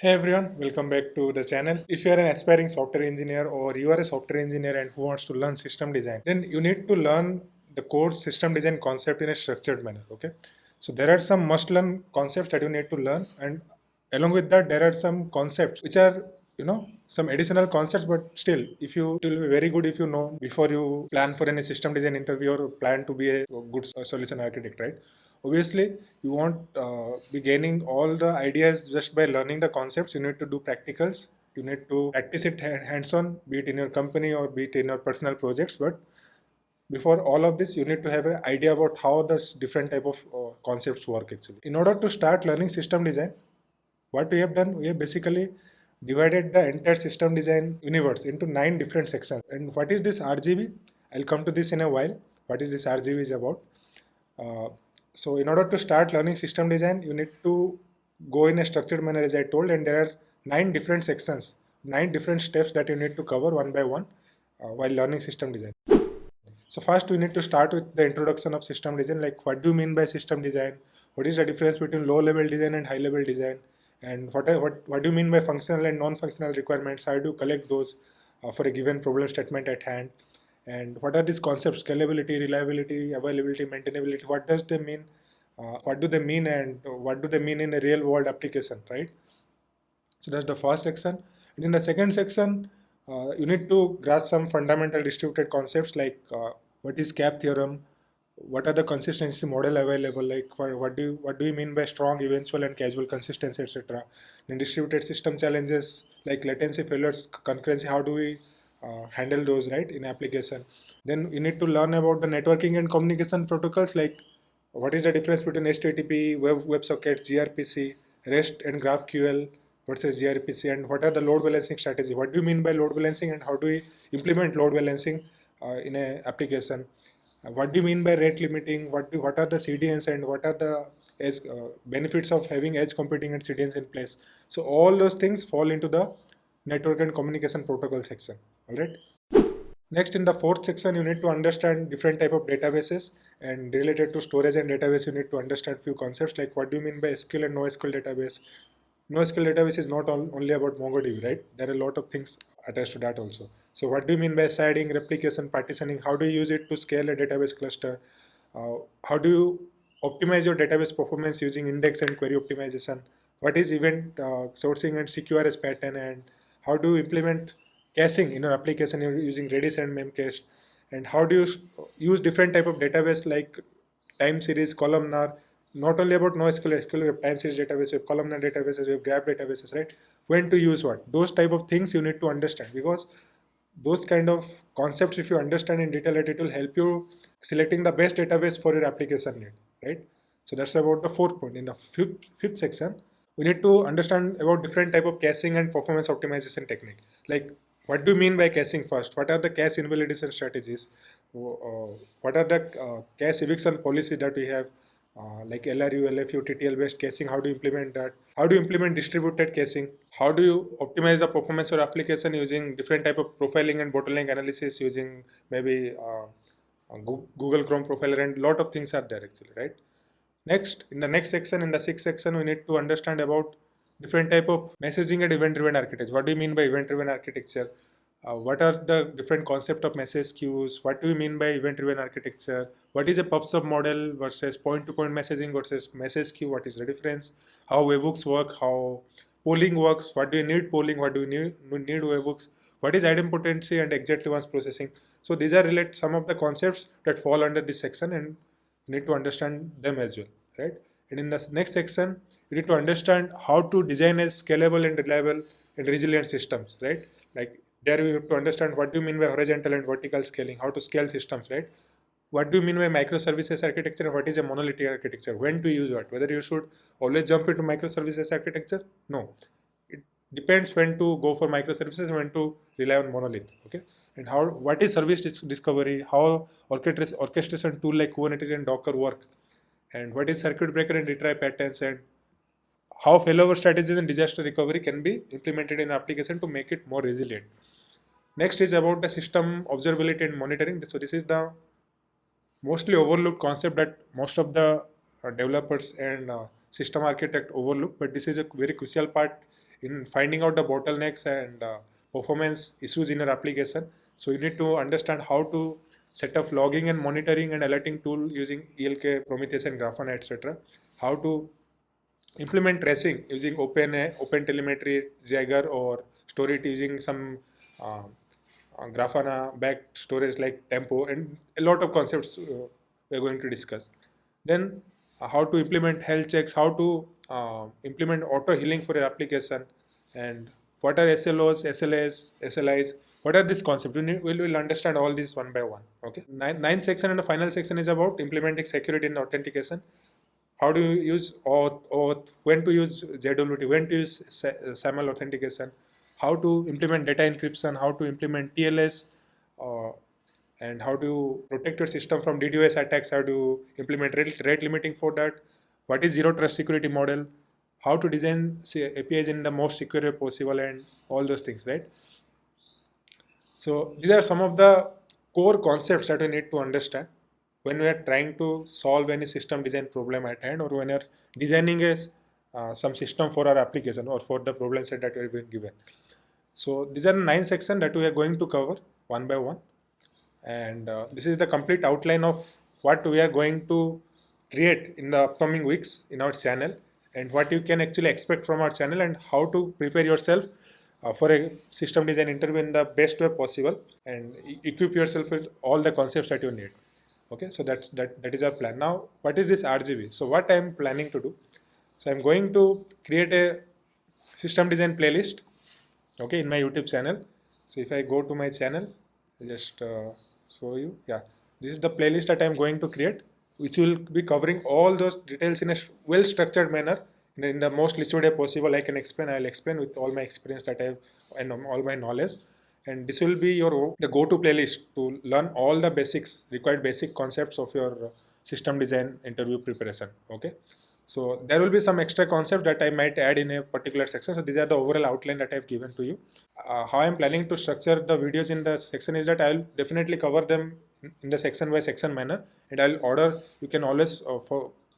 Hey everyone, welcome back to the channel. If you are an aspiring software engineer or you are a software engineer and who wants to learn system design, then you need to learn the core system design concept in a structured manner. Okay, so there are some must learn concepts that you need to learn, and along with that, there are some concepts which are some additional concepts, but still, if you it will be very good if you know before you plan for any system design interview or plan to be a good solution architect, right? Obviously, you won't be gaining all the ideas just by learning the concepts. You need to do practicals. You need to practice it hands-on, be it in your company or be it in your personal projects. But before all of this, you need to have an idea about how this different type of concepts work actually. In order to start learning system design, what we have done, we have basically divided the entire system design universe into 9 different sections. And what is this RGB? I'll come to this in a while. What is this RGB is about? Uh, so in order to start learning system design, you need to go in a structured manner as I told, and there are 9 different sections, 9 different steps that you need to cover one by one while learning system design. So first we need to start with the introduction of system design, like what do you mean by system design? What is the difference between low level design and high level design? And what do you mean by functional and non-functional requirements? How do you collect those for a given problem statement at hand? And what are these concepts? Scalability, reliability, availability, maintainability. What does they mean? What do they mean, and what do they mean in a real world application, right? So that's the first section. And in the second section, you need to grasp some fundamental distributed concepts like what is CAP theorem, what are the consistency model available, like what do you mean by strong, eventual, and casual consistency, etc. Then distributed system challenges like latency, failures, concurrency. How do we handle those, right, in application? Then you need to learn about the networking and communication protocols, like what is the difference between HTTP, WebSockets, gRPC, REST, and GraphQL versus gRPC, and what are the load balancing strategy? What do you mean by load balancing, and how do we implement load balancing in an application? What do you mean by rate limiting? What are the CDNs, and what are the benefits of having edge computing and CDNs in place? So all those things fall into the network and communication protocol section. All right. Next, in the fourth section, you need to understand different type of databases, and related to storage and database, you need to understand few concepts like what do you mean by SQL and NoSQL database. NoSQL database is not only about MongoDB, right? There are a lot of things attached to that also. So what do you mean by sharding, replication, partitioning? How do you use it to scale a database cluster? How do you optimize your database performance using index and query optimization? What is event sourcing and CQRS pattern, and how do you implement caching in your application using Redis and Memcached? And how do you use different type of database like time series, columnar? Not only about NoSQL, SQL, we have time series database, we have columnar databases, we have graph databases, right? When to use what? Those type of things you need to understand, because those kind of concepts, if you understand in detail, it will help you selecting the best database for your application need, right? So that's about the fourth point. In the fifth section, we need to understand about different type of caching and performance optimization technique. Like what do you mean by caching first? What are the cache invalidation strategies? What are the cache eviction policies that we have? Like LRU, LFU, TTL based caching, how do you implement that? How do you implement distributed caching? How do you optimize the performance of application using different type of profiling and bottleneck analysis using maybe Google Chrome profiler, and lot of things are there actually, right? Next, in the next section, in the sixth section, we need to understand about different type of messaging and event-driven architecture. What do you mean by event-driven architecture? What are the different concept of message queues? What do you mean by event-driven architecture? What is a pub/sub model versus point-to-point messaging versus message queue? What is the difference? How webhooks work? How polling works? What do you need polling? What do you need webhooks? What is idempotency and exactly once processing? So these are some of the concepts that fall under this section, and you need to understand them as well, right? And in the next section, you need to understand how to design a scalable and reliable and resilient systems, right? Like there you have to understand what do you mean by horizontal and vertical scaling, how to scale systems, right? What do you mean by microservices architecture, and what is a monolithic architecture? When to use what? Whether you should always jump into microservices architecture? No. It depends when to go for microservices and when to rely on monolith. Okay. And how what is service discovery? How orchestration tool like Kubernetes and Docker work? And what is circuit breaker and retry patterns? And how failover strategies and disaster recovery can be implemented in application to make it more resilient. Next is about the system observability and monitoring. So this is the mostly overlooked concept that most of the developers and system architect overlook, but this is a very crucial part in finding out the bottlenecks and performance issues in your application. So you need to understand how to set up logging and monitoring and alerting tool using ELK, Prometheus and Grafana, etc. How to implement tracing using OpenTelemetry, Jagger, or store it using some Grafana backed storage like Tempo, and a lot of concepts we're going to discuss. Then how to implement health checks, how to implement auto healing for your application, and what are SLOs, SLAs, SLIs, what are these concepts. We'll understand all these one by one. Okay. Ninth section and the final section is about implementing security and authentication. How do you use auth, when to use JWT, when to use SAML authentication, how to implement data encryption, how to implement TLS, uh, and how to protect your system from DDoS attacks, how to implement rate limiting for that, what is zero trust security model, how to design APIs in the most secure way possible, and all those things, right? So these are some of the core concepts that we need to understand when we are trying to solve any system design problem at hand, or when you're designing some system for our application or for the problem set that we have been given. So these are 9 sections that we are going to cover one by one, and this is the complete outline of what we are going to create in the upcoming weeks in our channel, and what you can actually expect from our channel, and how to prepare yourself for a system design interview in the best way possible, and equip yourself with all the concepts that you need. Okay, so that is our plan. Now, what is this RGB? So what I am planning to do, so I'm going to create a system design playlist, okay, in my YouTube channel. So if I go to my channel, I'll just show you. Yeah, this is the playlist that I'm going to create, which will be covering all those details in a well structured manner, in the most listed way possible. I'll explain with all my experience that I have and all my knowledge. And this will be your the go-to playlist to learn all the required basic concepts of your system design interview preparation. Okay, so there will be some extra concepts that I might add in a particular section. So these are the overall outline that I've given to you. How I'm planning to structure the videos in the section is that I'll definitely cover them in the section by section manner, and I'll order. You can always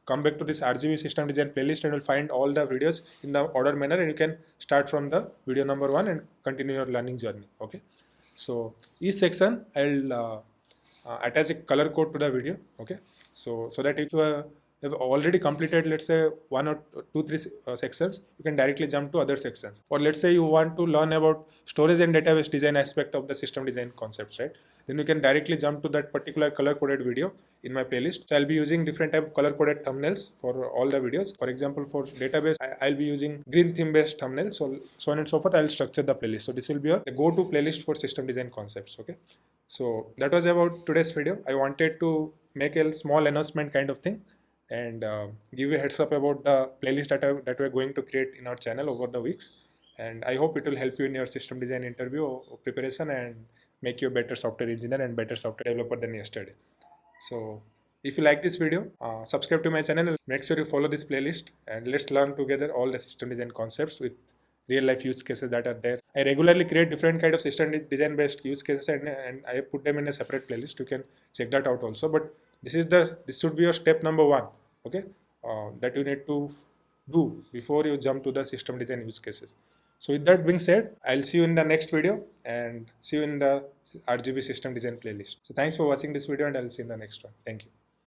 come back to this RGB system design playlist, and you'll find all the videos in the order manner, and you can start from the video number 1 and continue your learning journey. Okay, so each section I'll attach a color code to the video. Okay, so that if you have already completed, let's say 1 or 2 3 sections, you can directly jump to other sections. Or let's say you want to learn about storage and database design aspect of the system design concepts, right? Then you can directly jump to that particular color coded video in my playlist. So I'll be using different type of color coded thumbnails for all the videos. For example, for database, I'll be using green theme based thumbnails. So on and so forth, I'll structure the playlist. So this will be the go-to playlist for system design concepts. Okay, so that was about today's video. I wanted to make a small announcement kind of thing, and give you a heads up about the playlist that we're going to create in our channel over the weeks. And I hope it will help you in your system design interview or preparation, and make you a better software engineer and better software developer than yesterday. So if you like this video, subscribe to my channel. Make sure you follow this playlist, and let's learn together all the system design concepts with real life use cases that are there. I regularly create different kind of system design based use cases, and I put them in a separate playlist. You can check that out also. But this should be your step number 1. Okay, that you need to do before you jump to the system design use cases. So with that being said, I'll see you in the next video, and see you in the RGB system design playlist. So thanks for watching this video, and I'll see you in the next one. Thank you.